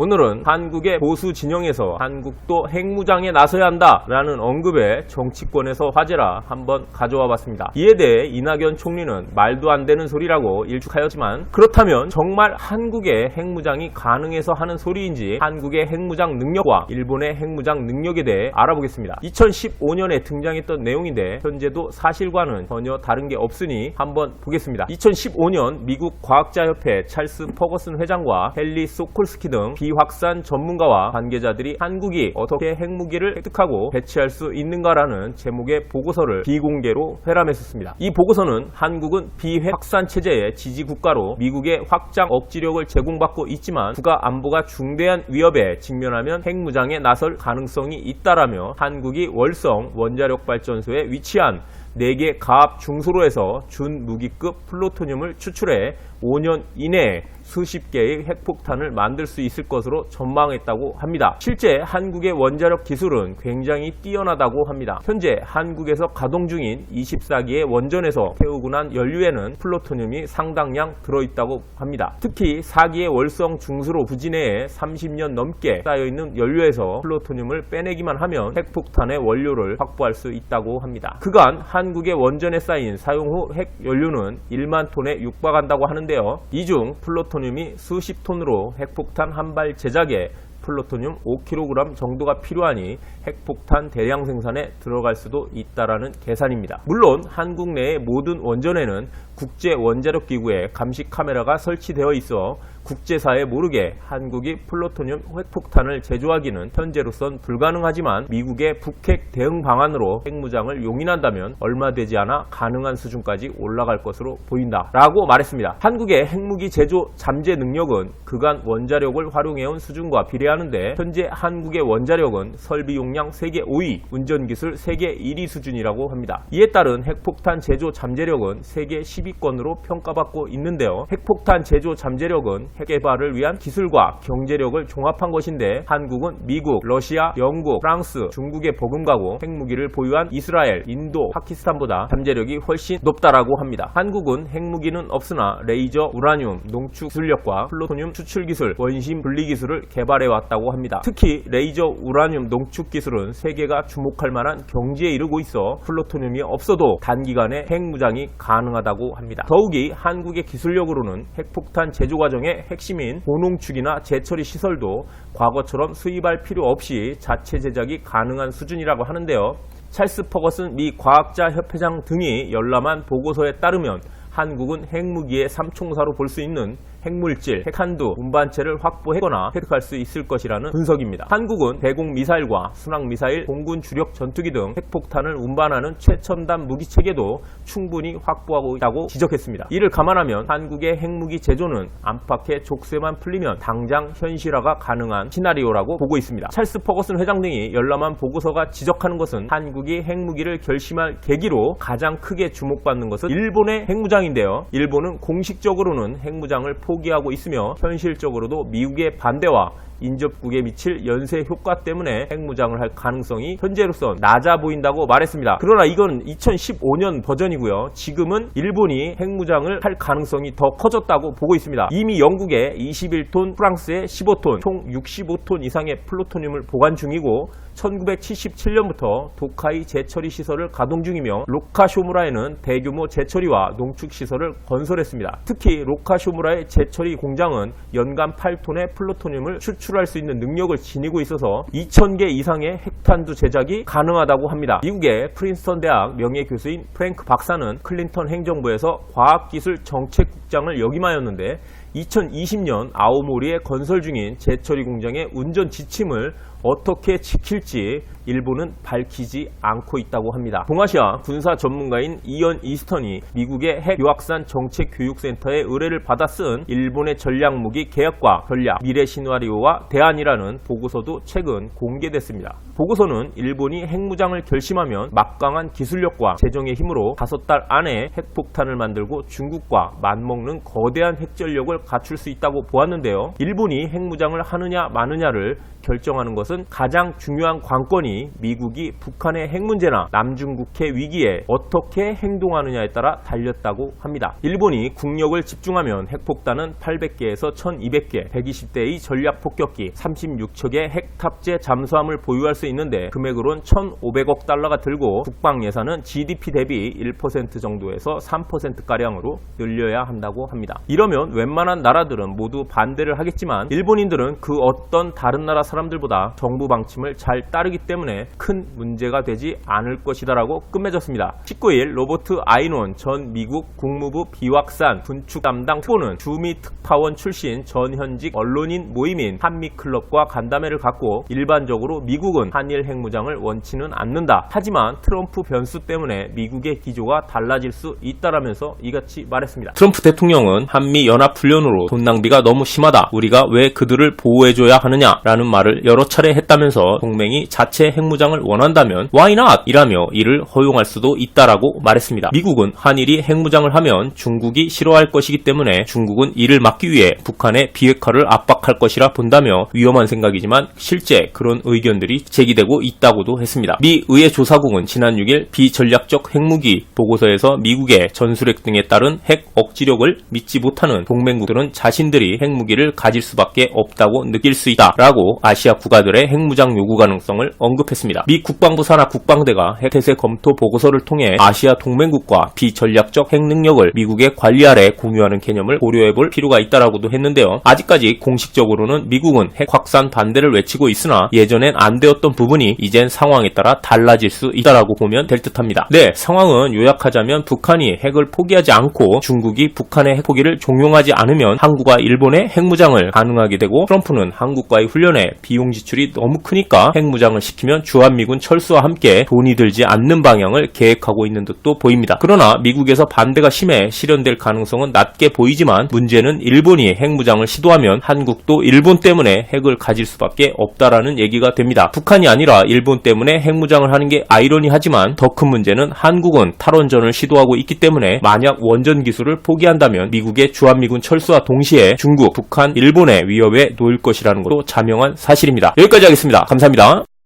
오늘은 한국의 보수 진영에서 한국도 핵무장에 나서야 한다라는 언급에 정치권에서 화제라 한번 가져와 봤습니다. 이에 대해 이낙연 총리는 말도 안 되는 소리라고 일축하였지만, 그렇다면 정말 한국의 핵무장이 가능해서 하는 소리인지 한국의 핵무장 능력과 일본의 핵무장 능력에 대해 알아보겠습니다. 2015년에 등장했던 내용인데 현재도 사실과는 전혀 다른 게 없으니 한번 보겠습니다. 2015년 미국 과학자협회 찰스 퍼거슨 회장과 헨리 소콜스키 등 비확산 전문가와 관계자들이 한국이 어떻게 핵무기를 획득하고 배치할 수 있는가라는 제목의 보고서를 비공개로 회람했었습니다. 이 보고서는 한국은 비확산 체제의 지지 국가로 미국의 확장 억지력을 제공받고 있지만 국가 안보가 중대한 위협에 직면하면 핵무장에 나설 가능성이 있다라며 한국이 월성 원자력 발전소에 위치한 4개 가압 중수로에서 준무기급 플루토늄을 추출해 5년 이내에 수십 개의 핵폭탄을 만들 수 있을 것으로 전망했다고 합니다. 실제 한국의 원자력 기술은 굉장히 뛰어나다고 합니다. 현재 한국에서 가동 중인 24기의 원전에서 태우고 난 연료에는 플루토늄이 상당량 들어있다고 합니다. 특히 4기의 월성 중수로 부지 내에 30년 넘게 쌓여있는 연료에서 플루토늄을 빼내기만 하면 핵폭탄의 원료를 확보할 수 있다고 합니다. 그간 한국의 원전에 쌓인 사용 후 핵 연료는 1만 톤에 육박한다고 하는데요. 이 중 플루토늄이 수십 톤으로 핵폭탄 한 발 제작에 플루토늄 5kg 정도가 필요하니 핵폭탄 대량 생산에 들어갈 수도 있다라는 계산입니다. 물론 한국 내의 모든 원전에는 국제원자력기구에 감시 카메라가 설치되어 있어 국제사에 모르게 한국이 플루토늄 핵폭탄을 제조하기는 현재로선 불가능하지만 미국의 북핵 대응 방안으로 핵무장을 용인한다면 얼마 되지 않아 가능한 수준까지 올라갈 것으로 보인다 라고 말했습니다. 한국의 핵무기 제조 잠재 능력은 그간 원자력을 활용해온 수준과 비례하는데 현재 한국의 원자력은 설비 용량 세계 5위, 운전기술 세계 1위 수준이라고 합니다. 이에 따른 핵폭탄 제조 잠재력은 세계 10위권으로 평가받고 있는데요. 핵폭탄 제조 잠재력은 핵 개발을 위한 기술과 경제력을 종합한 것인데 한국은 미국, 러시아, 영국, 프랑스, 중국에 버금가고 핵무기를 보유한 이스라엘, 인도, 파키스탄보다 잠재력이 훨씬 높다라고 합니다. 한국은 핵무기는 없으나 레이저, 우라늄, 농축 기술력과 플루토늄 추출 기술, 원심 분리 기술을 개발해 왔다고 합니다. 특히 레이저, 우라늄, 농축 기술은 세계가 주목할 만한 경지에 이르고 있어 플루토늄이 없어도 단기간에 핵무장이 가능하다고 합니다. 더욱이 한국의 기술력으로는 핵폭탄 제조 과정에 핵심인 고농축이나 재처리 시설도 과거처럼 수입할 필요 없이 자체 제작이 가능한 수준이라고 하는데요. 찰스 퍼거슨 미 과학자협회장 등이 열람한 보고서에 따르면 한국은 핵무기의 삼총사로 볼 수 있는 핵물질, 핵한두, 운반체를 확보하거나 획득할 수 있을 것이라는 분석입니다. 한국은 대공 미사일과 순항 미사일, 공군 주력 전투기 등 핵폭탄을 운반하는 최첨단 무기체계도 충분히 확보하고 있다고 지적했습니다. 이를 감안하면 한국의 핵무기 제조는 안팎의 족쇄만 풀리면 당장 현실화가 가능한 시나리오라고 보고 있습니다. 찰스 퍼거슨 회장 등이 열람한 보고서가 지적하는 것은 한국이 핵무기를 결심할 계기로 가장 크게 주목받는 것은 일본의 핵무장인데요. 일본은 공식적으로는 핵무장을 포기하고 있으며 현실적으로도 미국의 반대와 인접국에 미칠 연쇄 효과 때문에 핵무장을 할 가능성이 현재로선 낮아 보인다고 말했습니다. 그러나 이건 2015년 버전이고요. 지금은 일본이 핵무장을 할 가능성이 더 커졌다고 보고 있습니다. 이미 영국에 21톤, 프랑스에 15톤, 총 65톤 이상의 플루토늄을 보관 중이고 1977년부터 도카이 재처리 시설을 가동 중이며 로카쇼무라에는 대규모 재처리와 농축 시설을 건설했습니다. 특히 로카쇼무라의 재처리 공장은 연간 8톤의 플루토늄을 추출할 수 있는 능력을 지니고 있어서 2,000개 이상의 핵탄두 제작이 가능하다고 합니다. 미국의 프린스턴 대학 명예교수인 프랭크 박사는 클린턴 행정부에서 과학기술 정책국장을 역임하였는데 2020년 아오모리에 건설 중인 재처리 공장의 운전 지침을 어떻게 지킬지 일본은 밝히지 않고 있다고 합니다. 동아시아 군사 전문가인 이언 이스턴이 미국의 핵유확산 정책교육센터의 의뢰를 받아 쓴 일본의 전략무기 계약과 전략, 미래 시나리오와 대안이라는 보고서도 최근 공개됐습니다. 보고서는 일본이 핵무장을 결심하면 막강한 기술력과 재정의 힘으로 5달 안에 핵폭탄을 만들고 중국과 맞먹는 거대한 핵전력을 조건을 갖출 수 있다고 보았는데요. 일본이 핵무장을 하느냐 마느냐를 결정하는 것은 가장 중요한 관건이 미국이 북한의 핵 문제나 남중국해 위기에 어떻게 행동하느냐에 따라 달렸다고 합니다. 일본이 국력을 집중하면 핵폭탄은 800개에서 1200개, 120대의 전략폭격기, 36척의 핵 탑재 잠수함을 보유할 수 있는데 금액으론 1500억 달러가 들고 국방 예산은 GDP 대비 1% 정도에서 3%가량으로 늘려야 한다고 합니다. 이러면 웬만한 나라들은 모두 반대를 하겠지만 일본인들은 그 어떤 다른 나라 사람들보다 정부 방침을 잘 따르기 때문에 큰 문제가 되지 않을 것이다라고 끝맺었습니다. 19일 로버트 아이논 전 미국 국무부 비확산 군축 담당 후보는 주미 특파원 출신 전현직 언론인 모임인 한미클럽과 간담회를 갖고 일반적으로 미국은 한일 핵무장을 원치는 않는다. 하지만 트럼프 변수 때문에 미국의 기조가 달라질 수 있다라면서 이같이 말했습니다. 트럼프 대통령은 한미 연합훈련으로 돈 낭비가 너무 심하다. 우리가 왜 그들을 보호해줘야 하느냐라는 말을 여러 차례 했다면서 동맹이 자체 핵무장을 원한다면 why not? 이라며 이를 허용할 수도 있다라고 말했습니다. 미국은 한일이 핵무장을 하면 중국이 싫어할 것이기 때문에 중국은 이를 막기 위해 북한의 비핵화를 압박할 것이라 본다며 위험한 생각이지만 실제 그런 의견들이 제기되고 있다고도 했습니다. 미 의회 조사국은 지난 6일 비전략적 핵무기 보고서에서 미국의 전술핵 등에 따른 핵 억지력을 믿지 못하는 동맹국들은 자신들이 핵무기를 가질 수밖에 없다고 느낄 수 있다라고 아시아 국가들의 핵무장 요구 가능성을 언급했습니다. 미 국방부 산하 국방대가 핵태세 검토 보고서를 통해 아시아 동맹국과 비전략적 핵 능력을 미국의 관리 아래 공유하는 개념을 고려해볼 필요가 있다라고도 했는데요. 아직까지 공식적으로는 미국은 핵 확산 반대를 외치고 있으나 예전엔 안 되었던 부분이 이젠 상황에 따라 달라질 수 있다라고 보면 될 듯합니다. 네, 상황은 요약하자면 북한이 핵을 포기하지 않고 중국이 북한의 핵 포기를 종용하지 않으면 한국과 일본의 핵무장을 가능하게 되고 트럼프는 한국과의 훈련에 비용 지출이 너무 크니까 핵무장을 시키면 주한미군 철수와 함께 돈이 들지 않는 방향을 계획하고 있는 듯도 보입니다. 그러나 미국에서 반대가 심해 실현될 가능성은 낮게 보이지만 문제는 일본이 핵무장을 시도하면 한국도 일본 때문에 핵을 가질 수밖에 없다라는 얘기가 됩니다. 북한이 아니라 일본 때문에 핵무장을 하는 게 아이러니하지만 더 큰 문제는 한국은 탈원전을 시도하고 있기 때문에 만약 원전 기술을 포기한다면 미국의 주한미군 철수와 동시에 중국, 북한, 일본의 위협에 놓일 것이라는 것도 자명한 사실입니다. 여기까지 하겠습니다. 감사합니다.